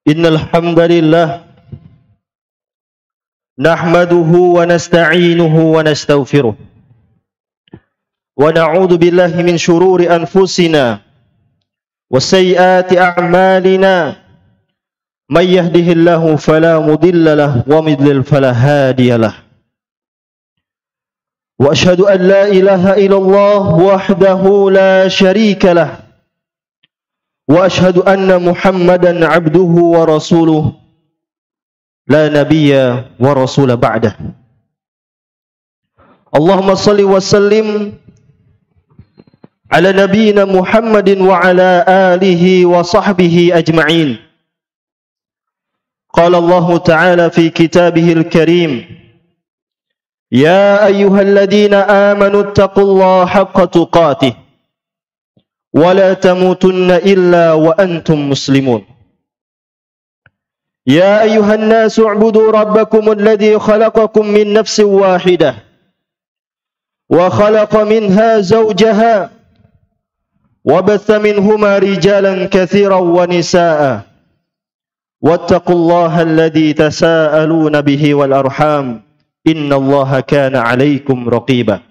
Innal hamdalillah nahmaduhu wa nasta'inuhu wa nastaghfiruh wa na'udzu billahi min shururi anfusina wa sayyiati a'malina may yahdihillahu fala mudilla lahu wa may yudlil fala hadiya lahu wa asyhadu an la ilaha illallah wahdahu la syarika lahu wa asyhadu anna Muhammadan abduhu wa rasuluh la nabiyya wa rasula ba'dah. Allahumma salli wa sallim ala nabiyyina Muhammadin wa ala alihi wa sahbihi ajma'in. Qala Allah ta'ala fi kitabihil karim, ya ayyuhalladzina amanu taqullaha haqqa tuqatih wa la tamutunna illa wa antum muslimun. يا أيها الناس اعبدوا ربكم الذي خلقكم من نفس واحدة وخلق منها زوجها وبث منهما رجالا كثيرا ونساء واتقوا الله الذي تساءلون به والأرحام إن الله كان عليكم رقيبا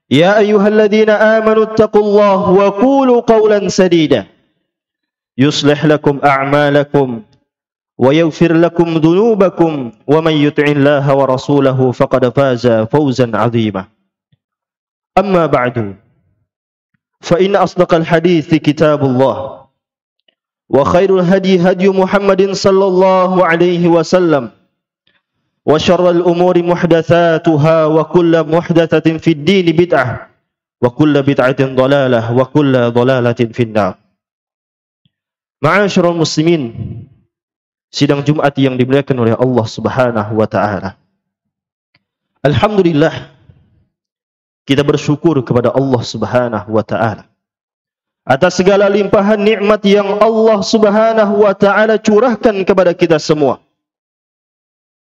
يا أيها الذين آمنوا اتقوا الله وقولوا قولا سديدا يصلح لكم أعمالكم ويغفر لكم ذنوبكم ومن يطع الله ورسوله فقد فاز فوزا عظيما أما بعد فإن أصدق الحديث كتاب الله وخير الهدي هدي محمد صلى الله عليه وسلم وشر الأمور محدثاتها وكل محدثة في الدين بدعة وكل بدعة ضلالة وكل ضلالة في النار. معاشر المسلمين, sidang Jumat yang dimuliakan oleh Allah Subhanahu wa taala. Alhamdulillah, kita bersyukur kepada Allah Subhanahu wa taala atas segala limpahan nikmat yang Allah Subhanahu wa taala curahkan kepada kita semua.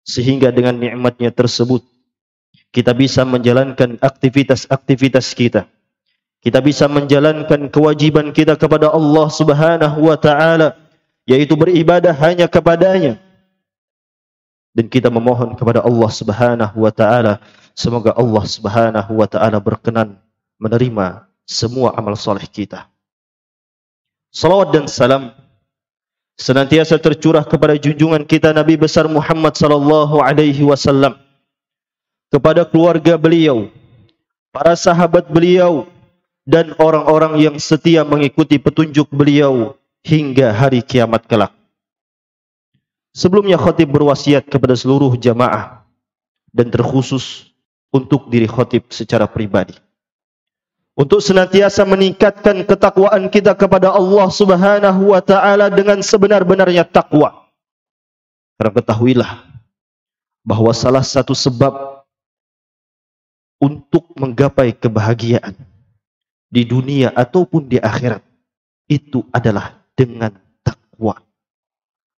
Sehingga dengan nikmatnya tersebut kita bisa menjalankan aktivitas-aktivitas kita. Kita bisa menjalankan kewajiban kita kepada Allah Subhanahu wa taala, yaitu beribadah hanya kepadanya. Dan kita memohon kepada Allah Subhanahu wa taala, semoga Allah Subhanahu wa taala berkenan menerima semua amal soleh kita. Salawat dan salam senantiasa tercurah kepada junjungan kita Nabi besar Muhammad sallallahu alaihi wasallam, kepada keluarga beliau, para sahabat beliau, dan orang-orang yang setia mengikuti petunjuk beliau hingga hari kiamat kelak. Sebelumnya khatib berwasiat kepada seluruh jamaah dan terkhusus untuk diri khatib secara pribadi, untuk senantiasa meningkatkan ketakwaan kita kepada Allah Subhanahu wa taala dengan sebenar-benarnya takwa. Karena ketahuilah bahwa salah satu sebab untuk menggapai kebahagiaan di dunia ataupun di akhirat itu adalah dengan takwa.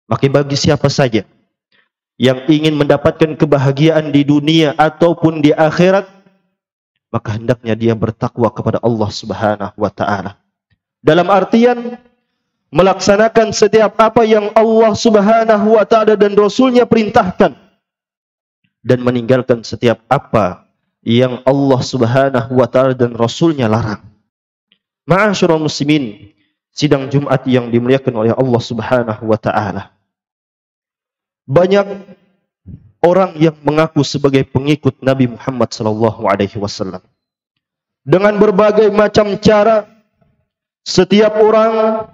Maka bagi siapa saja yang ingin mendapatkan kebahagiaan di dunia ataupun di akhirat, maka hendaknya dia bertakwa kepada Allah Subhanahu wa taala. Dalam artian melaksanakan setiap apa yang Allah Subhanahu wa taala dan Rasulnya perintahkan, dan meninggalkan setiap apa yang Allah Subhanahu wa taala dan Rasulnya larang. Ma'asyiral muslimin, sidang Jumat yang dimuliakan oleh Allah Subhanahu wa taala. Banyak orang yang mengaku sebagai pengikut Nabi Muhammad sallallahu alaihi wasallam. Dengan berbagai macam cara, setiap orang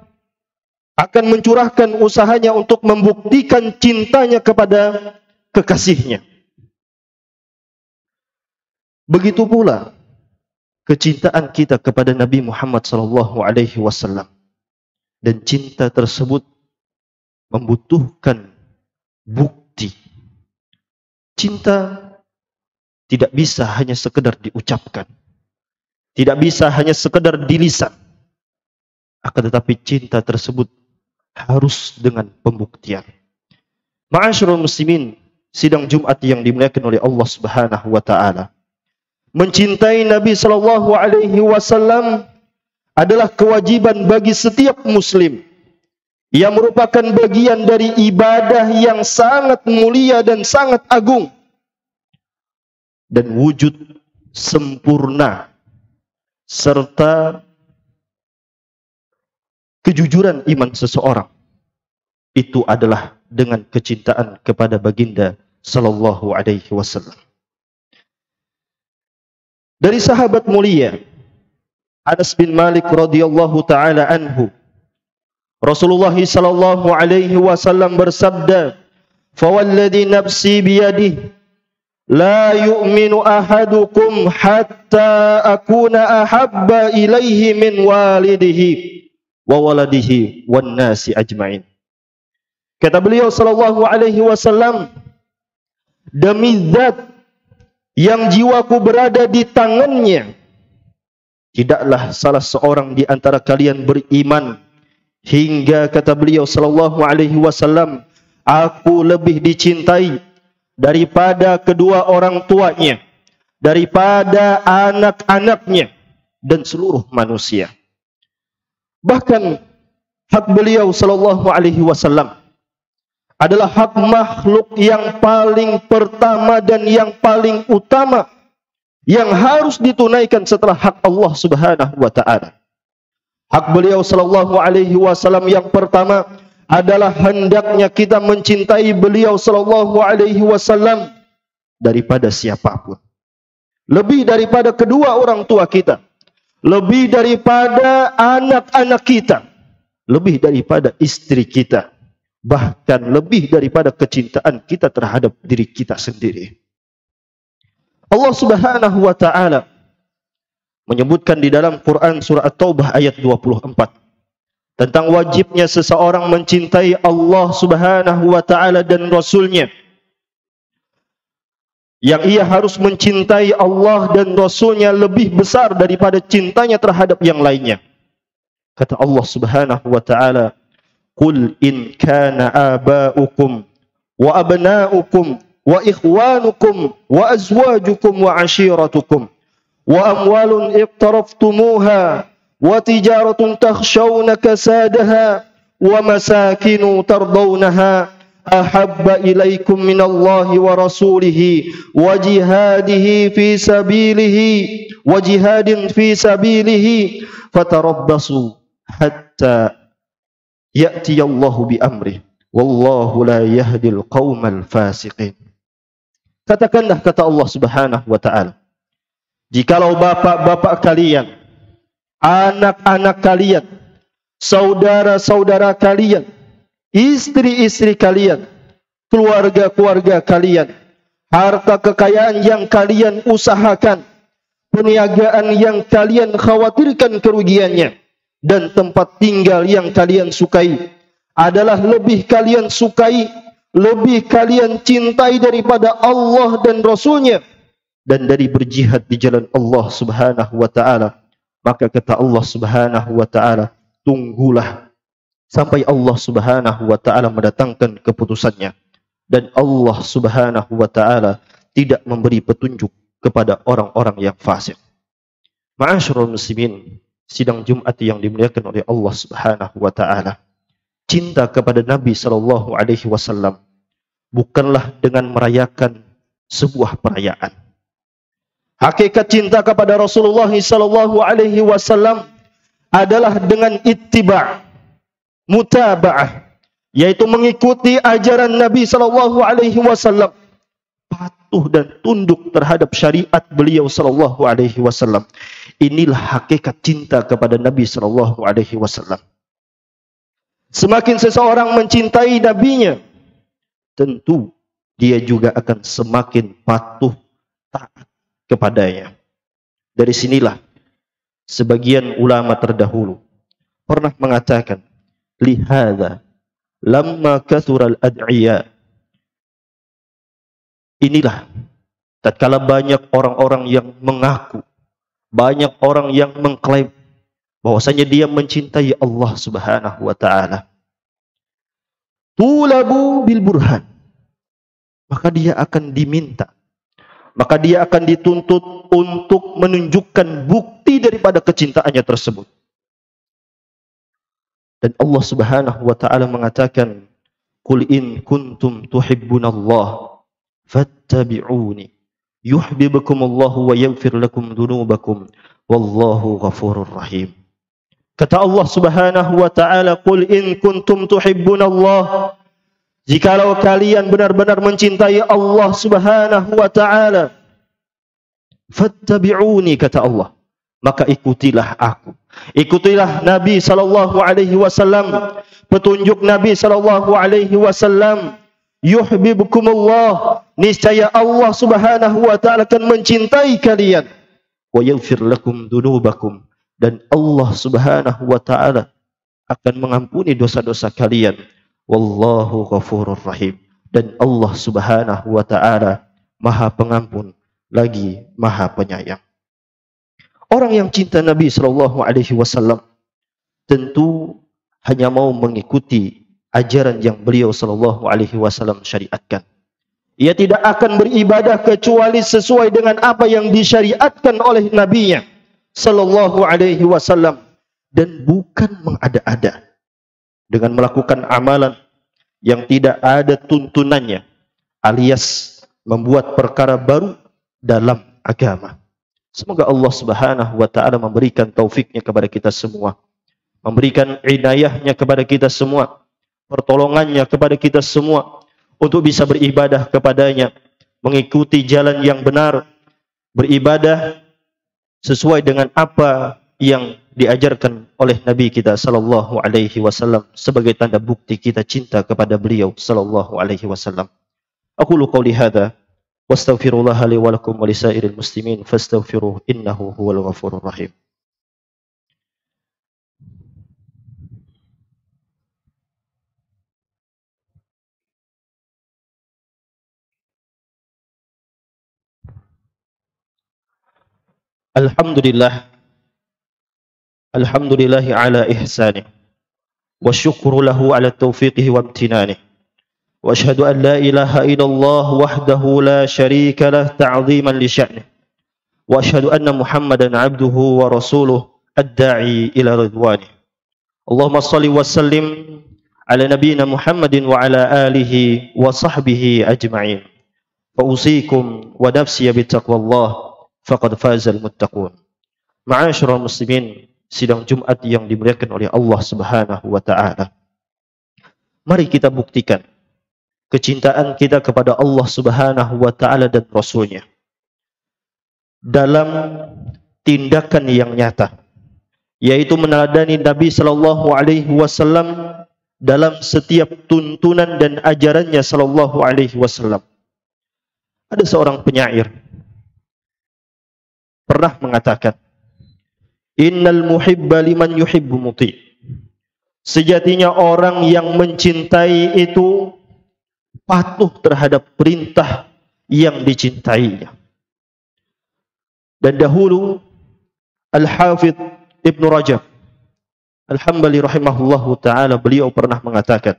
akan mencurahkan usahanya untuk membuktikan cintanya kepada kekasihnya. Begitu pula kecintaan kita kepada Nabi Muhammad sallallahu alaihi wasallam. Dan cinta tersebut membutuhkan bukti. Cinta tidak bisa hanya sekedar diucapkan, tidak bisa hanya sekedar di lisan, akan tetapi cinta tersebut harus dengan pembuktian. Ma'asyiral muslimin, sidang Jumat yang dimuliakan oleh Allah Subhanahu wa taala, mencintai Nabi sallallahu alaihi wasallam adalah kewajiban bagi setiap muslim yang merupakan bagian dari ibadah yang sangat mulia dan sangat agung, dan wujud sempurna serta kejujuran iman seseorang itu adalah dengan kecintaan kepada baginda sallallahu alaihi wasallam. Dari sahabat mulia Anas bin Malik radhiyallahu taala anhu, Rasulullah sallallahu alaihi wasallam bersabda, "Fawalladhi nafsi biyadihi la yu'minu ahadukum hatta akuna ahabba ilaihi min walidihi wa waladihi wan nasi ajma'in." Kata beliau sallallahu alaihi wasallam, demi zat yang jiwaku berada di tangannya, tidaklah salah seorang di antara kalian beriman hingga, kata beliau sallallahu alaihi wasallam, aku lebih dicintai daripada kedua orang tuanya, daripada anak-anaknya dan seluruh manusia. Bahkan hak beliau sallallahu alaihi wasallam adalah hak makhluk yang paling pertama dan yang paling utama yang harus ditunaikan setelah hak Allah Subhanahu wa taala. Hak beliau sallallahu alaihi wasallam yang pertama adalah hendaknya kita mencintai beliau sallallahu alaihi wasallam daripada siapapun. Lebih daripada kedua orang tua kita, lebih daripada anak-anak kita, lebih daripada istri kita, bahkan lebih daripada kecintaan kita terhadap diri kita sendiri. Allah Subhanahu wa taala menyebutkan di dalam Quran surah At-Taubah ayat 24 tentang wajibnya seseorang mencintai Allah Subhanahu wa taala dan Rasul-Nya. Yang ia harus mencintai Allah dan Rasul-Nya lebih besar daripada cintanya terhadap yang lainnya. Kata Allah Subhanahu wa taala, "Qul in kana aba'ukum wa abna'ukum wa ikhwanukum wa azwajukum wa ashiratukum wa amwalun iqtaraftumuha wa tijaratun takhshawna kasadaha wa masakinu tardawnaha ahabba ilaikum minallahi wa rasulihi wa jihadin fi sabilihi fatarabbasu hatta ya'tiyallahu bi amrih wallahu la yahdil qaumal fasiqin." Katakanlah, kata Allah Subhanahu wa taala, jikalau bapak-bapak kalian, anak-anak kalian, saudara-saudara kalian, istri-istri kalian, keluarga-keluarga kalian, harta kekayaan yang kalian usahakan, perniagaan yang kalian khawatirkan kerugiannya, dan tempat tinggal yang kalian sukai adalah lebih kalian sukai, lebih kalian cintai daripada Allah dan Rasul-Nya dan dari berjihad di jalan Allah Subhanahu wa taala, maka kata Allah Subhanahu wa taala, tunggulah sampai Allah Subhanahu wa taala mendatangkan keputusannya, dan Allah Subhanahu wa taala tidak memberi petunjuk kepada orang-orang yang fasik. Ma'asyiral muslimin, sidang Jumat yang dimuliakan oleh Allah Subhanahu wa taala, cinta kepada Nabi sallallahu alaihi wasallam bukanlah dengan merayakan sebuah perayaan. Hakikat cinta kepada Rasulullah sallallahu alaihi wasallam adalah dengan ittiba', mutaba'ah, yaitu mengikuti ajaran Nabi sallallahu alaihi wasallam, patuh dan tunduk terhadap syariat beliau sallallahu alaihi wasallam. Inilah hakikat cinta kepada Nabi sallallahu alaihi wasallam. Semakin seseorang mencintai nabinya, tentu dia juga akan semakin patuh taat kepadanya. Dari sinilah sebagian ulama terdahulu pernah mengatakan, lihada lamma kathural ad'iya. Inilah tatkala banyak orang-orang yang mengaku, banyak orang yang mengklaim bahwasanya dia mencintai Allah Subhanahu wa taala, tulabu bil burhan, maka dia akan diminta, maka dia akan dituntut untuk menunjukkan bukti daripada kecintaannya tersebut. Dan Allah Subhanahu wa taala mengatakan, "Qul in kuntum tuhibbunallah fattabi'uni yuhibbukumullahu wa yaghfir lakum dzunubakum wallahu ghafurur rahim." Kata Allah Subhanahu wa taala, "Qul in kuntum tuhibbunallah." Jikalau kalian benar-benar mencintai Allah Subhanahu wa taala, fattabi'uni, kata Allah, maka ikutilah aku. Ikutilah Nabi sallallahu alaihi wasallam, petunjuk Nabi sallallahu alaihi wasallam. Yuhibbukumullah, niscaya Allah Subhanahu wa taala akan mencintai kalian. Wa yaghfir lakum dzunubakum, dan Allah Subhanahu wa taala akan mengampuni dosa-dosa kalian. Wallahu ghafurur rahim, dan Allah Subhanahu wa taala Maha Pengampun lagi Maha Penyayang. Orang yang cinta Nabi sallallahu alaihi wasallam tentu hanya mau mengikuti ajaran yang beliau sallallahu alaihi wasallam syariatkan. Ia tidak akan beribadah kecuali sesuai dengan apa yang disyariatkan oleh nabinya sallallahu alaihi wasallam, dan bukan mengada-ada dengan melakukan amalan yang tidak ada tuntunannya, alias membuat perkara baru dalam agama. Semoga Allah Subhanahu wa taala memberikan taufiknya kepada kita semua, memberikan inayahnya kepada kita semua, pertolongannya kepada kita semua untuk bisa beribadah kepadanya, mengikuti jalan yang benar, beribadah sesuai dengan apa yang diajarkan oleh Nabi kita sallallahu alaihi wasallam sebagai tanda bukti kita cinta kepada beliau sallallahu alaihi wasallam. Aqulu qouli hadza wastaghfirullah li wa lakum wa lisairil muslimin fastaghfiruhu innahu huwal ghafurur rahim. Alhamdulillahi ala ihsanih wa syukru lahu ala taufiqihi wa amtinanih wa ashhadu an la ilaha illallah wahdahu la syarika lah ta'ziman li sya'nih wa ashhadu anna Muhammadan abduhu wa rasuluh ad-da'i ila ridwanih. Allahumma salli wa sallim ala nabiyyina Muhammadin wa ala alihi wa sahbihi ajma'in. Fa usikum wa nafsi bi taqwallah faqad fazal muttaqun. Ma'asyiral muslimin, sidang Jumat yang dimuliakan oleh Allah Subhanahu wa taala. Mari kita buktikan kecintaan kita kepada Allah Subhanahu wa taala dan Rasulnya dalam tindakan yang nyata, yaitu meneladani Nabi sallallahu alaihi wasallam dalam setiap tuntunan dan ajarannya sallallahu alaihi wasallam. Ada seorang penyair pernah mengatakan, "Innal muhibba liman yuhibbu muti." Sejatinya orang yang mencintai itu patuh terhadap perintah yang dicintainya. Dan dahulu Al-Hafidh Ibn Rajab Al-Hambali rahimahullahu ta'ala, beliau pernah mengatakan,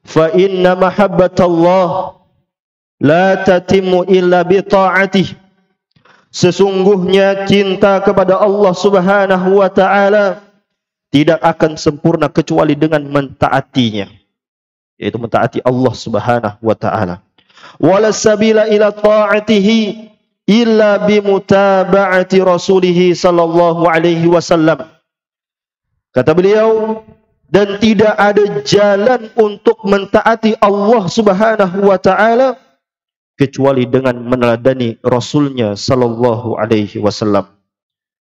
"Fa inna mahabbatallah la tatimmu illa bi ta'atih." Sesungguhnya cinta kepada Allah Subhanahu wa taala tidak akan sempurna kecuali dengan mentaatinya, yaitu mentaati Allah Subhanahu wa taala. Wala sabila ila ta'atihi illa bi mutaba'ati rasulih sallallahu alaihi wasallam. Kata beliau, dan tidak ada jalan untuk mentaati Allah Subhanahu wa taala kecuali dengan meneladani Rasulnya sallallahu alaihi wasallam.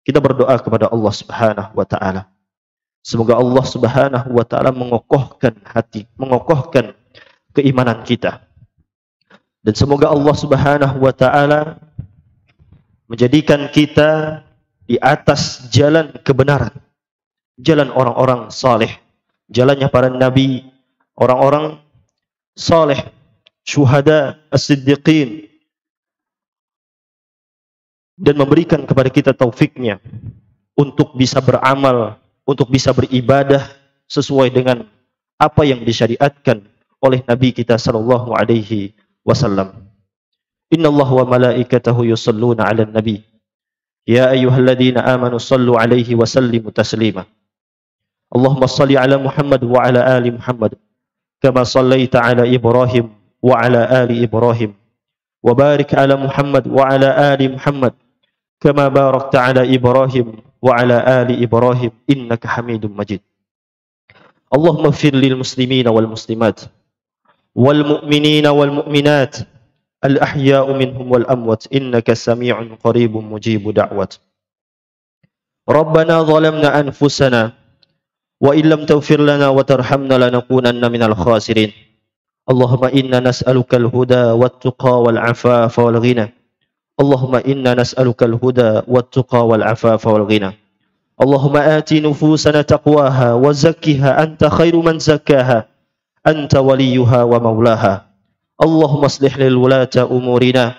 Kita berdoa kepada Allah Subhanahu wa taala, semoga Allah Subhanahu wa taala mengokohkan hati, mengokohkan keimanan kita. Dan semoga Allah Subhanahu wa taala menjadikan kita di atas jalan kebenaran, jalan orang-orang saleh, jalannya para nabi, orang-orang saleh, syuhada, as-siddiqin, dan memberikan kepada kita taufiknya untuk bisa beramal, untuk bisa beribadah sesuai dengan apa yang disyariatkan oleh Nabi kita sallallahu alaihi wasallam. Innallaha wa malaikatahu yusalluna 'alan nabi ya ayyuhalladzina amanu sallu 'alaihi wa sallimu taslima. Allahumma salli ala Muhammad wa ala ali Muhammad kama sallaita ala Ibrahim wa ala ali Ibrahim wa barik ala Muhammad wa ala ali Muhammad kama barakta ala Ibrahim wa ala ali Ibrahim innaka Hamidum Majid. Allahumma ighfir lil muslimina wal muslimat wal mu'minina wal mu'minat al ahya'u minhum wal amwat innaka sami'un qaribun mujibu da'wat. Rabbana zalamna anfusana wa illam taghfir lana wa tarhamna lanakunanna minal khasirin. Allahumma inna nas'aluka al-huda wat-tuqa wal-'afafa wal-ghina. Allahumma inna nas'aluka al-huda wat-tuqa wal-'afafa wal-ghina. Allahumma ati nufusana taqwaha wa zakkiha anta khairu man zakkaha anta waliyuha wa maulaha. Allahumma aslih lil wulata umurina.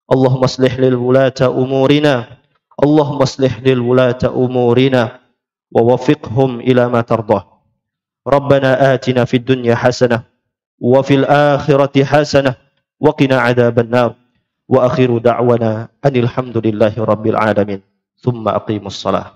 Allahumma aslih lil wulata umurina. Allahumma aslih lil wulata umurina wa wafiqhum ila ma tardah. Rabbana atina fid dunya hasanah wa fil akhirati hasanah wa qina adzaban nar. Wa akhiru da'wana anil hamdulillahi rabbil alamin. Thumma aqimus salah.